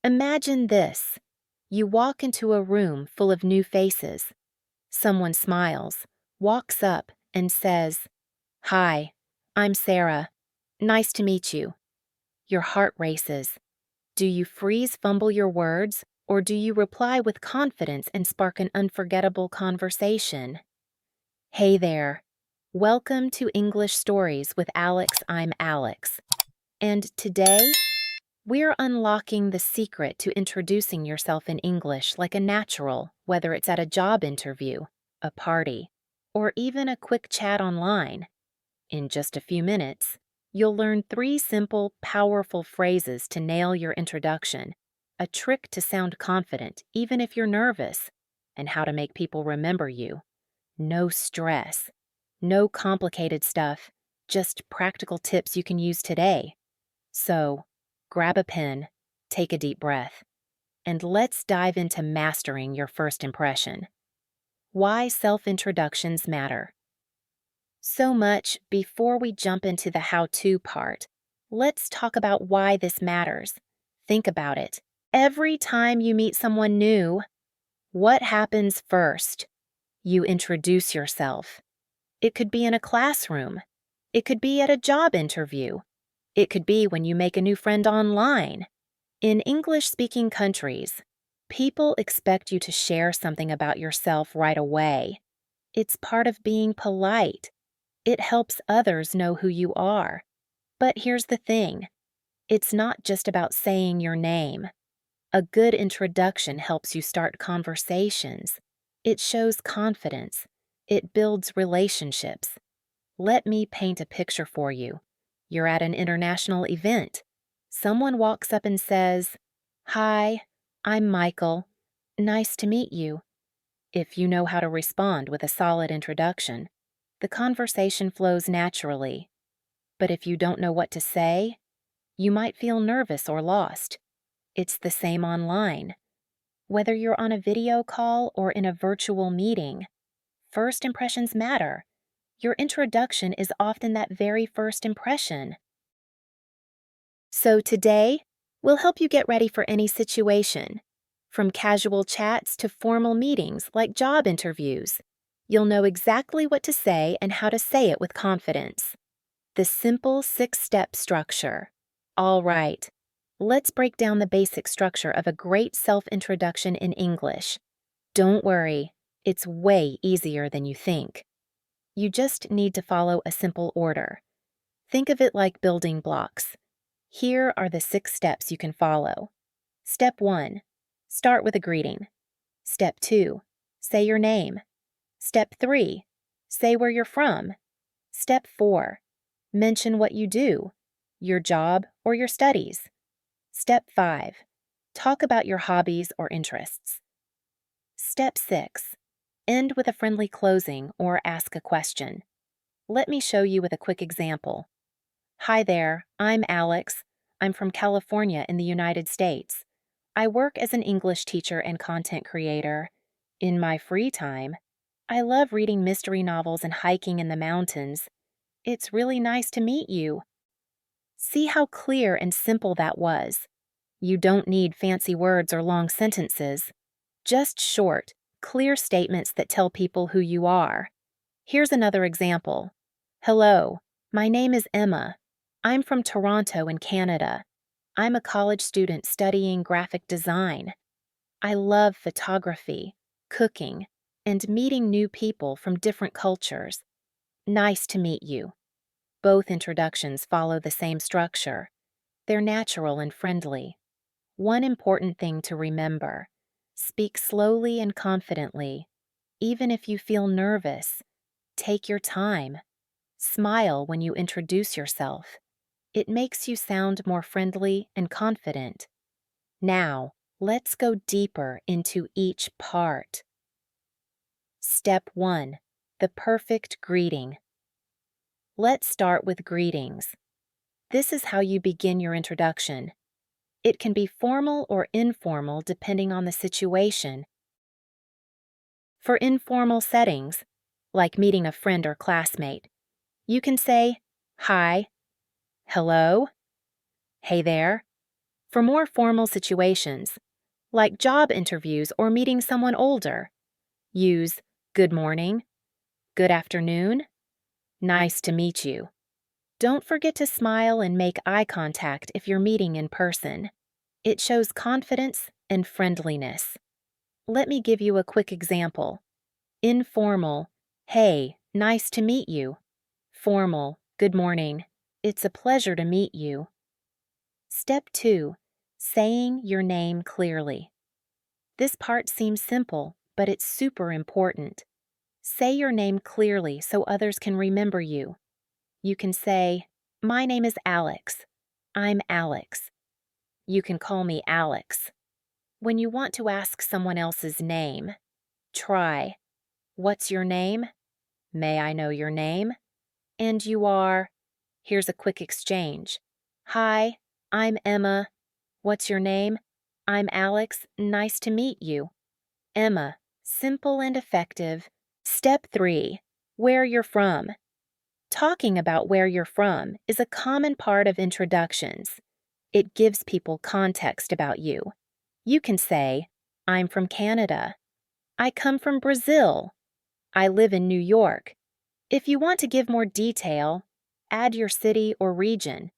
Imagine this. You walk into a room full of new faces. Someone smiles, walks up, and says, "Hi, I'm Sarah. Nice to meet you." Your heart races. Do you freeze, fumble your words, or do you reply with confidence and spark an unforgettable conversation? Hey there. Welcome to English Stories with Alex. I'm Alex. And today, we're unlocking the secret to introducing yourself in English like a natural, whether it's at a job interview, a party, or even a quick chat online. In just a few minutes, you'll learn 3 simple, powerful phrases to nail your introduction, a trick to sound confident even if you're nervous, and how to make people remember you. No stress, no complicated stuff, just practical tips you can use today. So, grab a pen, take a deep breath, and let's dive into mastering your first impression. Why self-introductions matter. So much before we jump into the how-to part, let's talk about why this matters. Think about it. Every time you meet someone new, what happens first? You introduce yourself. It could be in a classroom. It could be at a job interview. It could be when you make a new friend online. In English-speaking countries, people expect you to share something about yourself right away. It's part of being polite. It helps others know who you are. But here's the thing. It's not just about saying your name. A good introduction helps you start conversations. It shows confidence. It builds relationships. Let me paint a picture for you. You're at an international event. Someone walks up and says, "Hi, I'm Michael. Nice to meet you." If you know how to respond with a solid introduction, the conversation flows naturally. But if you don't know what to say, you might feel nervous or lost. It's the same online. Whether you're on a video call or in a virtual meeting, first impressions matter. Your introduction is often that very first impression. So today, we'll help you get ready for any situation. From casual chats to formal meetings like job interviews, you'll know exactly what to say and how to say it with confidence. The simple 6-step structure. All right, let's break down the basic structure of a great self-introduction in English. Don't worry, it's way easier than you think. You just need to follow a simple order. Think of it like building blocks. Here are the 6 steps you can follow. Step 1. Start with a greeting. Step 2. Say your name. Step 3. Say where you're from. Step 4. Mention what you do, your job or your studies. Step 5. Talk about your hobbies or interests. Step 6. End with a friendly closing or ask a question. Let me show you with a quick example. Hi there, I'm Alex. I'm from California in the United States. I work as an English teacher and content creator. In my free time, I love reading mystery novels and hiking in the mountains. It's really nice to meet you. See how clear and simple that was. You don't need fancy words or long sentences. Just short, clear statements that tell people who you are. Here's another example. Hello, my name is Emma. I'm from Toronto in Canada. I'm a college student studying graphic design. I love photography, cooking, and meeting new people from different cultures. Nice to meet you. Both introductions follow the same structure. They're natural and friendly. One important thing to remember: speak slowly and confidently. Even if you feel nervous, take your time. Smile when you introduce yourself. It makes you sound more friendly and confident. Now, let's go deeper into each part. Step 1. The perfect greeting. Let's start with greetings. This is how you begin your introduction. It can be formal or informal depending on the situation. For informal settings, like meeting a friend or classmate, you can say, "Hi," "Hello," "Hey there," For more formal situations, like job interviews or meeting someone older, use good morning, good afternoon, nice to meet you. Don't forget to smile and make eye contact if you're meeting in person. It shows confidence and friendliness. Let me give you a quick example. Informal, hey, nice to meet you. Formal, good morning. It's a pleasure to meet you. Step 2. Saying your name clearly. This part seems simple, but it's super important. Say your name clearly so others can remember you. You can say, my name is Alex. I'm Alex. You can call me Alex. When you want to ask someone else's name, try, what's your name? May I know your name? And you are, here's a quick exchange. Hi, I'm Emma. What's your name? I'm Alex. Nice to meet you. Emma, simple and effective. Step 3. Where you're from. Talking about where you're from is a common part of introductions. It gives people context about you. You can say, I'm from Canada. I come from Brazil. I live in New York. If you want to give more detail, add your city or region.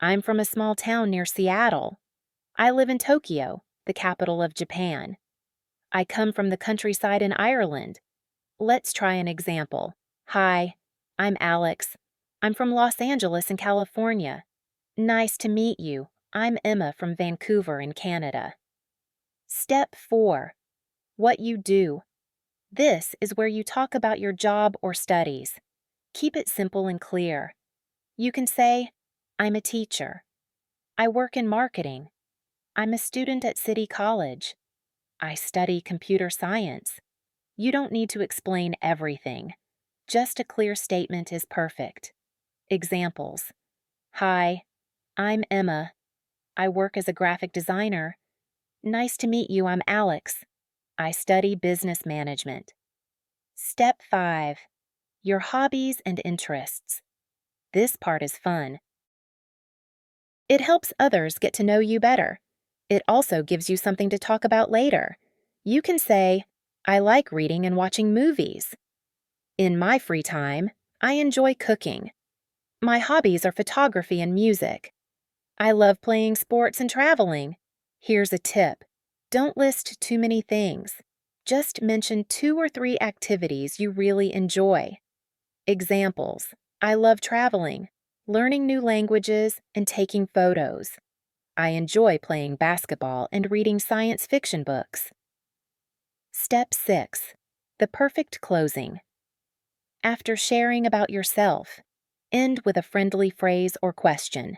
I'm from a small town near Seattle. I live in Tokyo, the capital of Japan. I come from the countryside in Ireland. Let's try an example. Hi, I'm Alex. I'm from Los Angeles in California. Nice to meet you. I'm Emma from Vancouver in Canada. Step 4. What you do. This is where you talk about your job or studies. Keep it simple and clear. You can say, I'm a teacher. I work in marketing. I'm a student at City College. I study computer science. You don't need to explain everything. Just a clear statement is perfect. Examples. Hi, I'm Emma. I work as a graphic designer. Nice to meet you, I'm Alex. I study business management. Step 5. Your hobbies and interests. This part is fun. It helps others get to know you better. It also gives you something to talk about later. You can say, I like reading and watching movies. In my free time, I enjoy cooking. My hobbies are photography and music. I love playing sports and traveling. Here's a tip. Don't list too many things. Just mention 2 or 3 activities you really enjoy. Examples. I love traveling, learning new languages, and taking photos. I enjoy playing basketball and reading science fiction books. Step 6. The perfect closing. After sharing about yourself, end with a friendly phrase or question.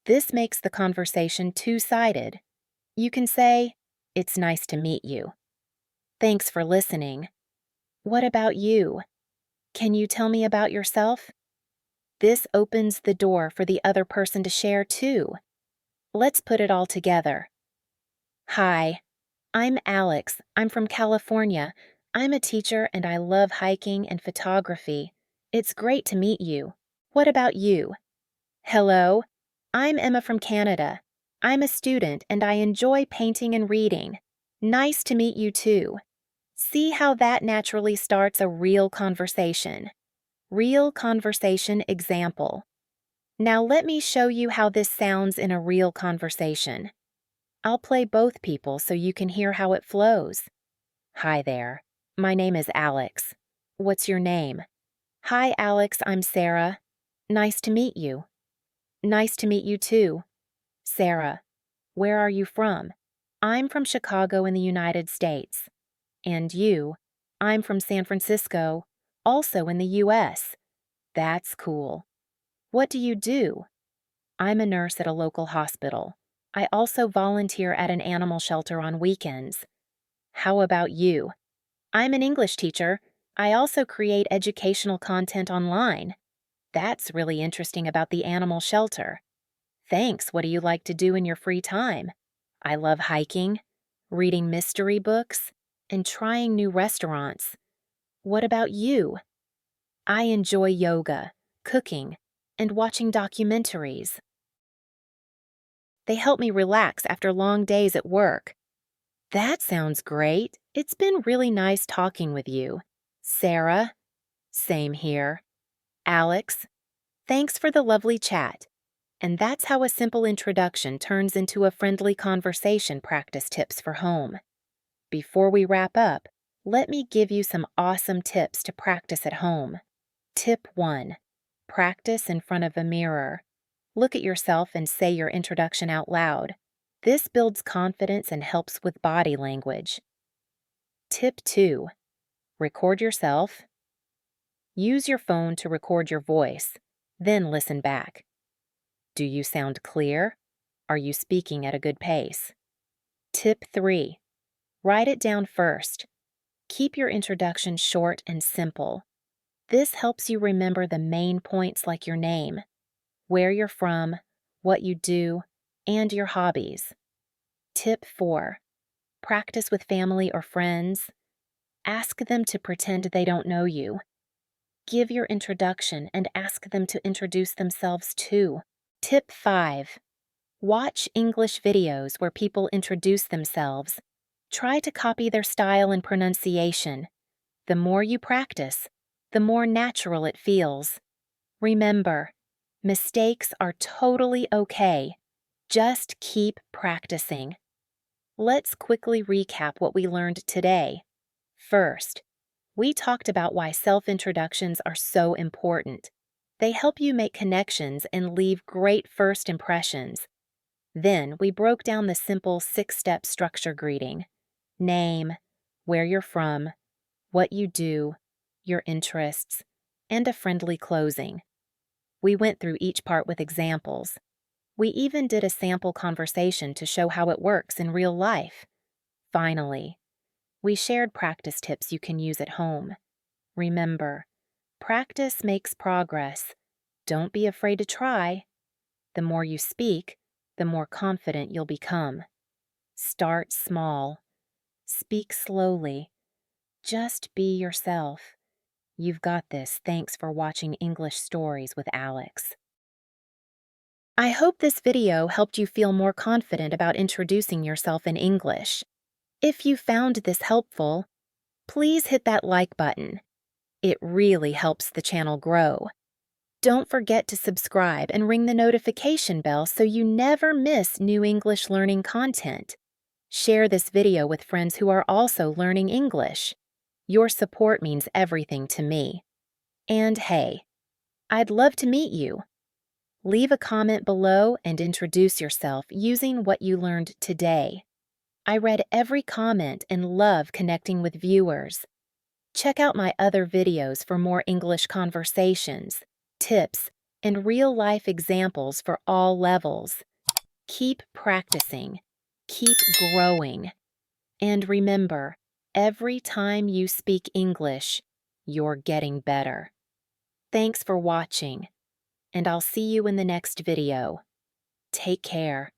This makes the conversation two-sided. You can say, it's nice to meet you. Thanks for listening. What about you? Can you tell me about yourself? This opens the door for the other person to share too. Let's put it all together. Hi, I'm Alex. I'm from California. I'm a teacher and I love hiking and photography. It's great to meet you. What about you? Hello, I'm Emma from Canada. I'm a student and I enjoy painting and reading. Nice to meet you too. See how that naturally starts a real conversation. Real conversation example. Now let me show you how this sounds in a real conversation. I'll play both people so you can hear how it flows. Hi there. My name is Alex. What's your name? Hi, Alex. I'm Sarah. Nice to meet you. Nice to meet you too. Sarah. Where are you from? I'm from Chicago in the United States. And you? I'm from San Francisco, also in the U.S. That's cool. What do you do? I'm a nurse at a local hospital. I also volunteer at an animal shelter on weekends. How about you? I'm an English teacher. I also create educational content online. That's really interesting about the animal shelter. Thanks. What do you like to do in your free time? I love hiking, reading mystery books, and trying new restaurants. What about you? I enjoy yoga, cooking, and watching documentaries. They help me relax after long days at work. That sounds great. It's been really nice talking with you. Sarah, same here. Alex, thanks for the lovely chat. And that's how a simple introduction turns into a friendly conversation practice tips for home. Before we wrap up, let me give you some awesome tips to practice at home. Tip 1. Practice in front of a mirror. Look at yourself and say your introduction out loud. This builds confidence and helps with body language. Tip 2. Record yourself. Use your phone to record your voice, then listen back. Do you sound clear? Are you speaking at a good pace? Tip 3. Write it down first. Keep your introduction short and simple. This helps you remember the main points like your name, where you're from, what you do, and your hobbies. Tip 4. Practice with family or friends. Ask them to pretend they don't know you. Give your introduction and ask them to introduce themselves too. Tip 5. Watch English videos where people introduce themselves. Try to copy their style and pronunciation. The more you practice, the more natural it feels. Remember, mistakes are totally okay. Just keep practicing. Let's quickly recap what we learned today. First, we talked about why self-introductions are so important. They help you make connections and leave great first impressions. Then we broke down the simple 6-step structure greeting. Name, where you're from, what you do, your interests, and a friendly closing. We went through each part with examples. We even did a sample conversation to show how it works in real life. Finally, we shared practice tips you can use at home. Remember, practice makes progress. Don't be afraid to try. The more you speak, the more confident you'll become. Start small. Speak slowly. Just be yourself. You've got this. Thanks for watching English Stories with Alex. I hope this video helped you feel more confident about introducing yourself in English. If you found this helpful, please hit that like button. It really helps the channel grow. Don't forget to subscribe and ring the notification bell so you never miss new English learning content. Share this video with friends who are also learning English. Your support means everything to me. And hey, I'd love to meet you. Leave a comment below and introduce yourself using what you learned today. I read every comment and love connecting with viewers. Check out my other videos for more English conversations, tips, and real-life examples for all levels. Keep practicing. Keep growing. And remember, every time you speak English, you're getting better. Thanks for watching, and I'll see you in the next video. Take care.